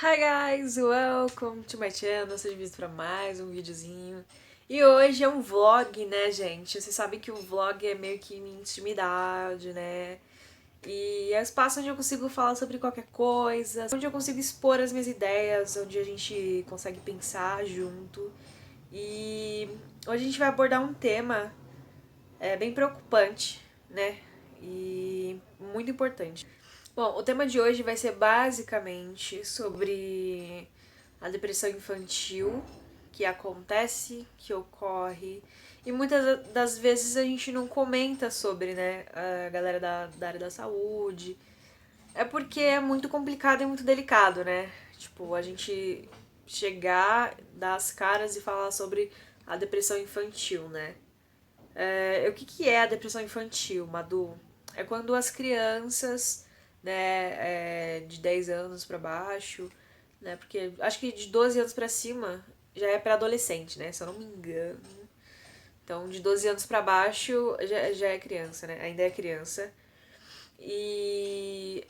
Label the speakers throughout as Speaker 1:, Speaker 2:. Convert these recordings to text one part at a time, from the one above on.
Speaker 1: Hi guys, welcome to my channel, seja bem-vindo para mais um videozinho. E hoje é um vlog, né, gente? Você sabe que o vlog é meio que minha intimidade, né? E é o espaço onde eu consigo falar sobre qualquer coisa, onde eu consigo expor as minhas ideias, onde a gente consegue pensar junto. E hoje a gente vai abordar um tema bem preocupante, né? E muito importante. Bom, o tema de hoje vai ser basicamente sobre a depressão infantil que acontece, que ocorre, e muitas das vezes a gente não comenta sobre, né, a galera da área da saúde. É porque é muito complicado e muito delicado, né? Tipo, a gente chegar, dar as caras e falar sobre a depressão infantil, né? O que é a depressão infantil, Madu? É quando as crianças, né, de 10 anos pra baixo, né, porque acho que de 12 anos pra cima já é pra adolescente, né, se eu não me engano. Então, de 12 anos pra baixo já é criança, né, ainda é criança. E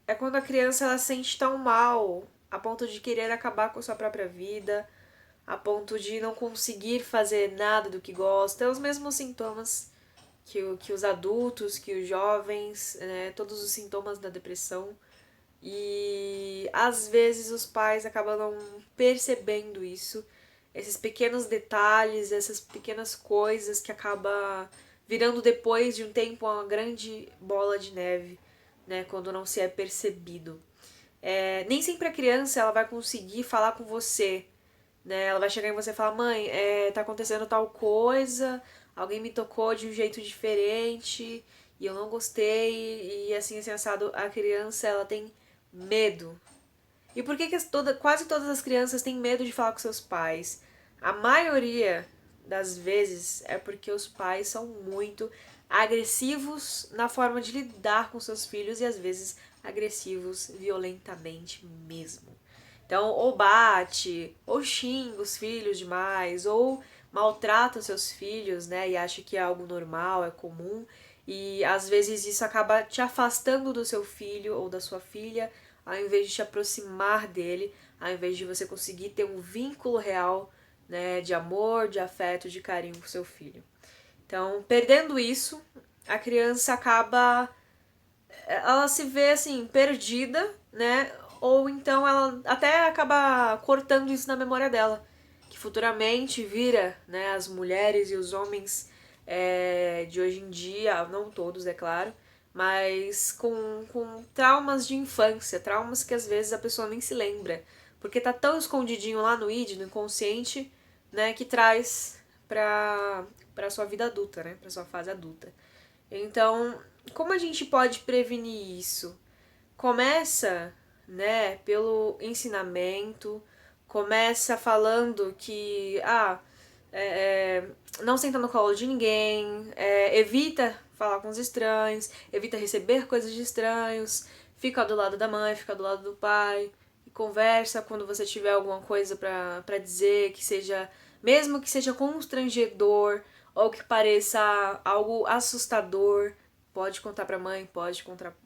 Speaker 1: é quando a criança ela se sente tão mal a ponto de querer acabar com a sua própria vida, a ponto de não conseguir fazer nada do que gosta. É os mesmos sintomas que os adultos, que os jovens, né, todos os sintomas da depressão. E às vezes os pais acabam não percebendo isso, esses pequenos detalhes, essas pequenas coisas que acaba virando depois de um tempo uma grande bola de neve, né, quando não se é percebido. Nem sempre a criança ela vai conseguir falar com você, né? Ela vai chegar em você e falar, mãe, tá acontecendo tal coisa, alguém me tocou de um jeito diferente e eu não gostei, e assim assado, a criança ela tem medo. E por que quase todas as crianças têm medo de falar com seus pais? A maioria das vezes é porque os pais são muito agressivos na forma de lidar com seus filhos e às vezes agressivos violentamente mesmo. Então, ou bate, ou xinga os filhos demais, ou maltrata os seus filhos, né, e acha que é algo normal, é comum, e às vezes isso acaba te afastando do seu filho ou da sua filha, ao invés de te aproximar dele, ao invés de você conseguir ter um vínculo real, né, de amor, de afeto, de carinho com seu filho. Então, perdendo isso, a criança acaba ela se vê assim perdida, né? Ou então ela até acaba cortando isso na memória dela, que futuramente vira, né, as mulheres e os homens de hoje em dia, não todos, é claro, mas com traumas de infância, traumas que às vezes a pessoa nem se lembra, porque tá tão escondidinho lá no id, no inconsciente, né, que traz pra sua vida adulta, né, pra sua fase adulta. Então, como a gente pode prevenir isso? Começa, né, pelo ensinamento, começa falando que, não senta no colo de ninguém, evita falar com os estranhos, evita receber coisas de estranhos, fica do lado da mãe, fica do lado do pai, e conversa quando você tiver alguma coisa pra dizer, que seja, mesmo que seja constrangedor, ou que pareça algo assustador, pode contar pra mãe, pode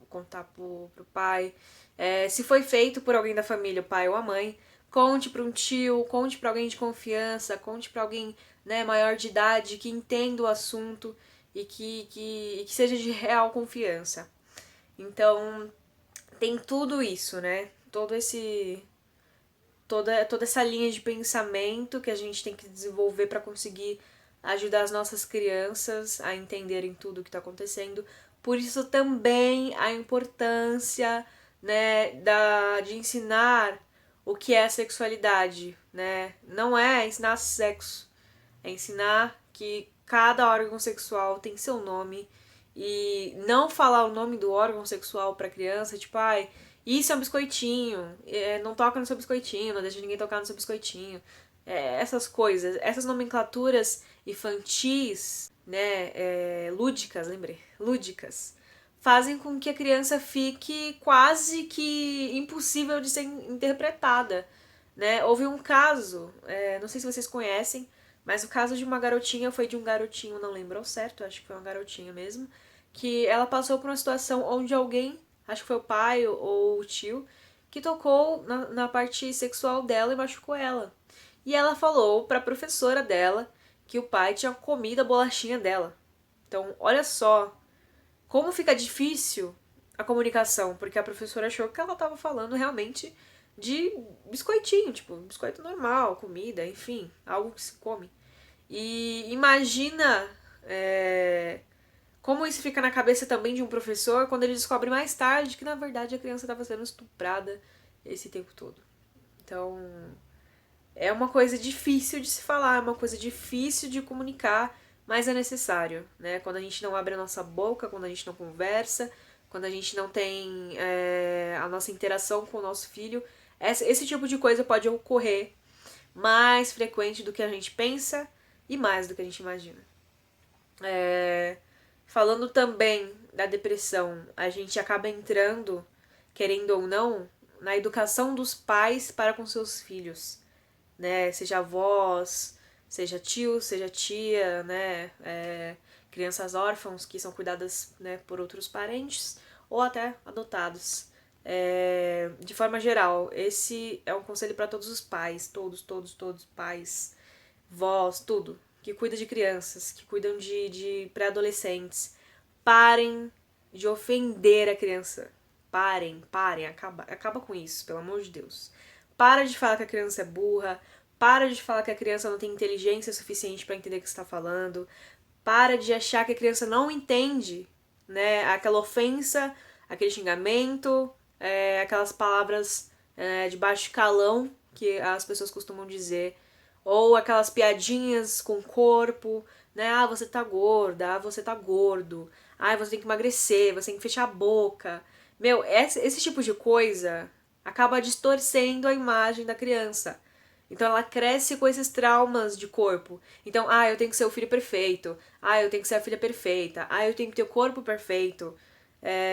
Speaker 1: contar pro pai. Se foi feito por alguém da família, o pai ou a mãe, conte pra um tio, conte pra alguém de confiança, conte pra alguém, né, maior de idade que entenda o assunto e que seja de real confiança. Então, tem tudo isso, né? Toda essa linha de pensamento que a gente tem que desenvolver para conseguir ajudar as nossas crianças a entenderem tudo o que está acontecendo. Por isso também a importância, né, de ensinar o que é sexualidade, né? Não é ensinar sexo, é ensinar que cada órgão sexual tem seu nome e não falar o nome do órgão sexual para criança, tipo, ai, isso é um biscoitinho, não toca no seu biscoitinho, não deixa ninguém tocar no seu biscoitinho. Essas coisas, essas nomenclaturas infantis, né, lúdicas, lembrei, lúdicas, fazem com que a criança fique quase que impossível de ser interpretada, né? Houve um caso, não sei se vocês conhecem, mas o caso de uma garotinha foi de um garotinho, não lembro ao certo, acho que foi uma garotinha mesmo, que ela passou por uma situação onde alguém, acho que foi o pai ou o tio, que tocou na parte sexual dela e machucou ela. E ela falou pra professora dela que o pai tinha comido a bolachinha dela. Então, olha só como fica difícil a comunicação, porque a professora achou que ela estava falando realmente de biscoitinho, tipo, biscoito normal, comida, enfim, algo que se come. E imagina como isso fica na cabeça também de um professor quando ele descobre mais tarde que na verdade a criança estava sendo estuprada esse tempo todo. Então, é uma coisa difícil de se falar, é uma coisa difícil de comunicar, mas é necessário, né? Quando a gente não abre a nossa boca, quando a gente não conversa, quando a gente não tem a nossa interação com o nosso filho, esse tipo de coisa pode ocorrer mais frequente do que a gente pensa e mais do que a gente imagina. Falando também da depressão, a gente acaba entrando, querendo ou não, na educação dos pais para com seus filhos, né? Seja avós, seja tio, seja tia, né? Crianças órfãos que são cuidadas, né, por outros parentes ou até adotados. De forma geral, esse é um conselho para todos os pais, todos, pais, vós, tudo, que cuida de crianças, que cuidam de pré-adolescentes. Parem de ofender a criança. Parem, acaba com isso, pelo amor de Deus. Para de falar que a criança é burra, para de falar que a criança não tem inteligência suficiente para entender o que você está falando, para de achar que a criança não entende, né, aquela ofensa, aquele xingamento, aquelas palavras de baixo calão que as pessoas costumam dizer, ou aquelas piadinhas com o corpo, né, ah, você tá gorda, ah, você tá gordo, ah, você tem que emagrecer, você tem que fechar a boca. Meu, esse tipo de coisa acaba distorcendo a imagem da criança. Então ela cresce com esses traumas de corpo. Então, ah, eu tenho que ser o filho perfeito. Ah, eu tenho que ser a filha perfeita. Ah, eu tenho que ter o corpo perfeito.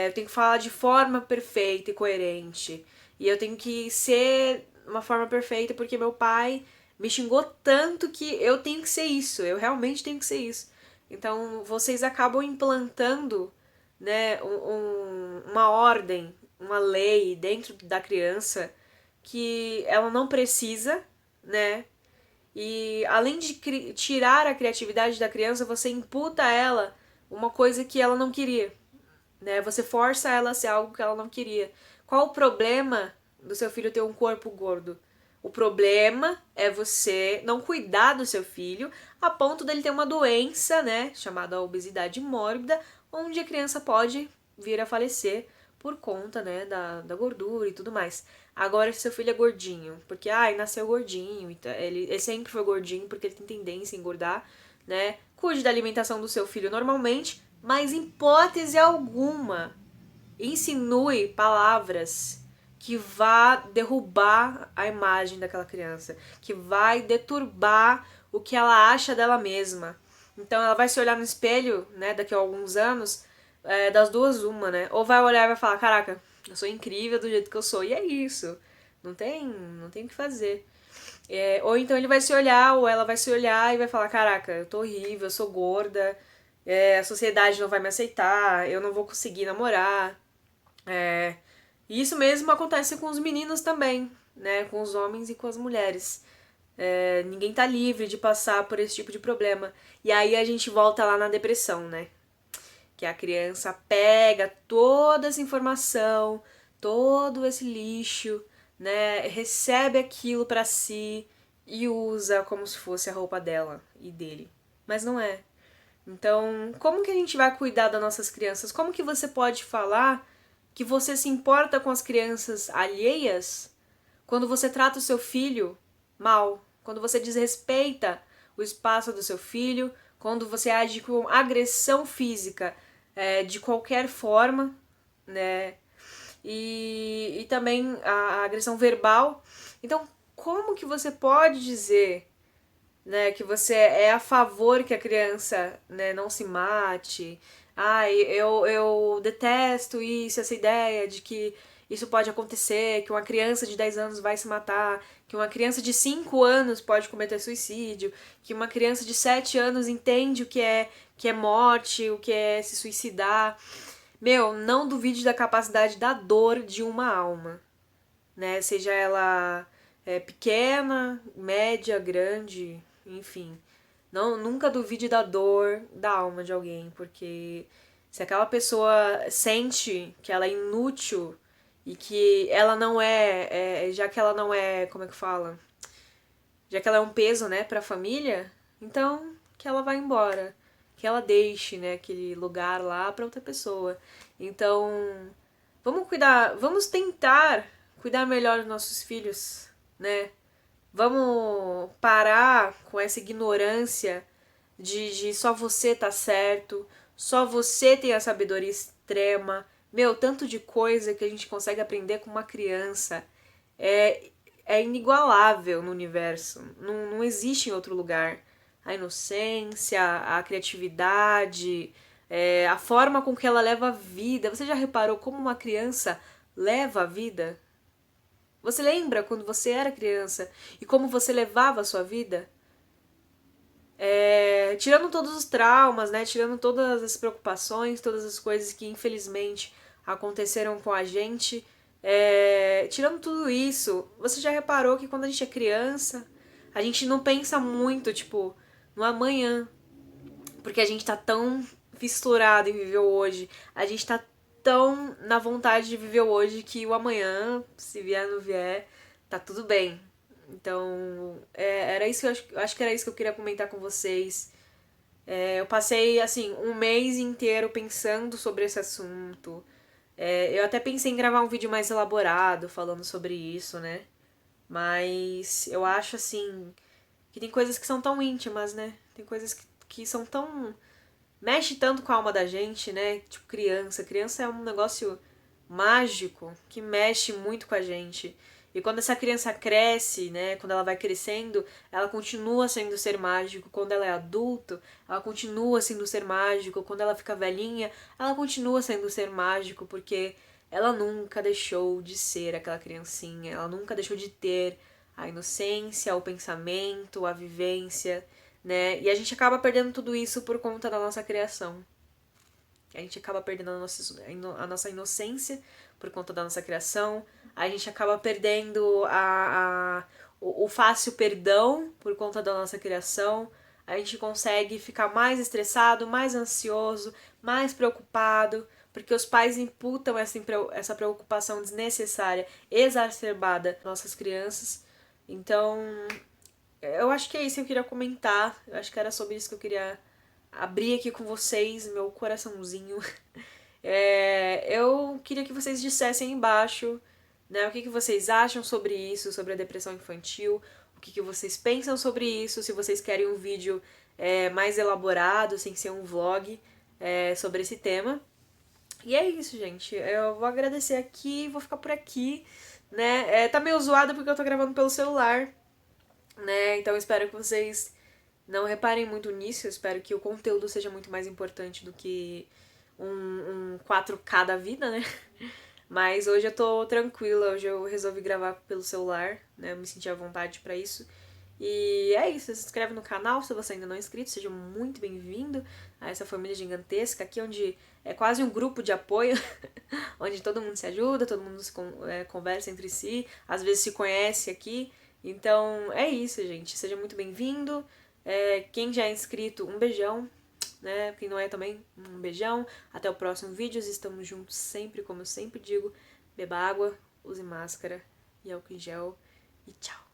Speaker 1: Eu tenho que falar de forma perfeita e coerente. E eu tenho que ser uma forma perfeita porque meu pai me xingou tanto que eu tenho que ser isso. Eu realmente tenho que ser isso. Então vocês acabam implantando, né, uma ordem, uma lei dentro da criança que ela não precisa, né? E além de tirar a criatividade da criança, você imputa a ela uma coisa que ela não queria, né? Você força ela a ser algo que ela não queria. Qual o problema do seu filho ter um corpo gordo? O problema é você não cuidar do seu filho a ponto dele ter uma doença, né, chamada obesidade mórbida, onde a criança pode vir a falecer por conta, né, da gordura e tudo mais. Agora, se seu filho é gordinho, porque, ai, nasceu gordinho, ele sempre foi gordinho porque ele tem tendência a engordar, né, cuide da alimentação do seu filho normalmente, mas em hipótese alguma, insinue palavras que vá derrubar a imagem daquela criança, que vai deturbar o que ela acha dela mesma. Então ela vai se olhar no espelho, né, daqui a alguns anos, das duas uma, né? Ou vai olhar e vai falar, caraca, eu sou incrível do jeito que eu sou, e é isso. Não tem o que fazer. Ou então ele vai se olhar, ou ela vai se olhar e vai falar, caraca, eu tô horrível, eu sou gorda, a sociedade não vai me aceitar, eu não vou conseguir namorar. E isso mesmo acontece com os meninos também, né? Com os homens e com as mulheres. Ninguém tá livre de passar por esse tipo de problema. E aí a gente volta lá na depressão, né? Que a criança pega toda essa informação, todo esse lixo, né? Recebe aquilo pra si e usa como se fosse a roupa dela e dele. Mas não é. Então, como que a gente vai cuidar das nossas crianças? Como que você pode falar que você se importa com as crianças alheias quando você trata o seu filho mal, quando você desrespeita o espaço do seu filho, quando você age com agressão física de qualquer forma, né? E também a agressão verbal. Então, como que você pode dizer, né, que você é a favor que a criança, né, não se mate? Ai, eu detesto isso, essa ideia de que isso pode acontecer, que uma criança de 10 anos vai se matar, que uma criança de 5 anos pode cometer suicídio, que uma criança de 7 anos entende que é morte, o que é se suicidar. Meu, não duvide da capacidade da dor de uma alma. né? Seja ela pequena, média, grande, enfim. Não, nunca duvide da dor da alma de alguém, porque se aquela pessoa sente que ela é inútil e que ela não já que ela não é, como é que fala? Já que ela é um peso, né, pra família, então que ela vá embora, que ela deixe, né, aquele lugar lá pra outra pessoa. Então, vamos cuidar, vamos tentar cuidar melhor dos nossos filhos, né? Vamos parar com essa ignorância de só você tá certo, só você tem a sabedoria extrema. Meu, tanto de coisa que a gente consegue aprender com uma criança é, é inigualável no universo. Não existe em outro lugar. A inocência, a criatividade, a forma com que ela leva a vida. Você já reparou como uma criança leva a vida? Você lembra quando você era criança e como você levava a sua vida? Tirando todos os traumas, né? Tirando todas as preocupações, todas as coisas que infelizmente aconteceram com a gente. Tirando tudo isso, você já reparou que quando a gente é criança, a gente não pensa muito, tipo, no amanhã. Porque a gente tá tão fissurado em viver o hoje. A gente tá tão na vontade de viver o hoje que o amanhã, se vier ou não vier, tá tudo bem. Então, era isso que eu acho que era isso que eu queria comentar com vocês. Eu passei, assim, um mês inteiro pensando sobre esse assunto. Eu até pensei em gravar um vídeo mais elaborado falando sobre isso, né? Mas eu acho, assim, que tem coisas que são tão íntimas, né? Tem coisas que são tão mexe tanto com a alma da gente, né? Tipo, criança. Criança é um negócio mágico que mexe muito com a gente. E quando essa criança cresce, né? Quando ela vai crescendo, ela continua sendo ser mágico. Quando ela é adulto, ela continua sendo ser mágico. Quando ela fica velhinha, ela continua sendo ser mágico, porque ela nunca deixou de ser aquela criancinha. Ela nunca deixou de ter a inocência, o pensamento, a vivência, né? E a gente acaba perdendo tudo isso por conta da nossa criação. A gente acaba perdendo a nossa inocência por conta da nossa criação. A gente acaba perdendo o fácil perdão por conta da nossa criação. A gente consegue ficar mais estressado, mais ansioso, mais preocupado, porque os pais imputam essa preocupação desnecessária, exacerbada nas nossas crianças. Então, eu acho que é isso que eu queria comentar. Eu acho que era sobre isso que eu queria abrir aqui com vocês, meu coraçãozinho. Eu queria que vocês dissessem aí embaixo, né, o que vocês acham sobre isso, sobre a depressão infantil, o que vocês pensam sobre isso, se vocês querem um vídeo mais elaborado, sem ser um vlog, sobre esse tema. E é isso, gente. Eu vou agradecer aqui, vou ficar por aqui, né? Tá meio zoado porque eu tô gravando pelo celular, né? Então eu espero que vocês não reparem muito nisso. Eu espero que o conteúdo seja muito mais importante do que um 4K da vida, né? Mas hoje eu tô tranquila, hoje eu resolvi gravar pelo celular, né? Eu me senti à vontade pra isso. E é isso, se inscreve no canal se você ainda não é inscrito, seja muito bem-vindo a essa família gigantesca aqui, onde é quase um grupo de apoio, onde todo mundo se ajuda, todo mundo conversa entre si, às vezes se conhece aqui. Então é isso, gente. Seja muito bem-vindo. Quem já é inscrito, um beijão, né? Quem não é também, um beijão. Até o próximo vídeo. Estamos juntos sempre, como eu sempre digo. Beba água, use máscara e álcool em gel. E tchau.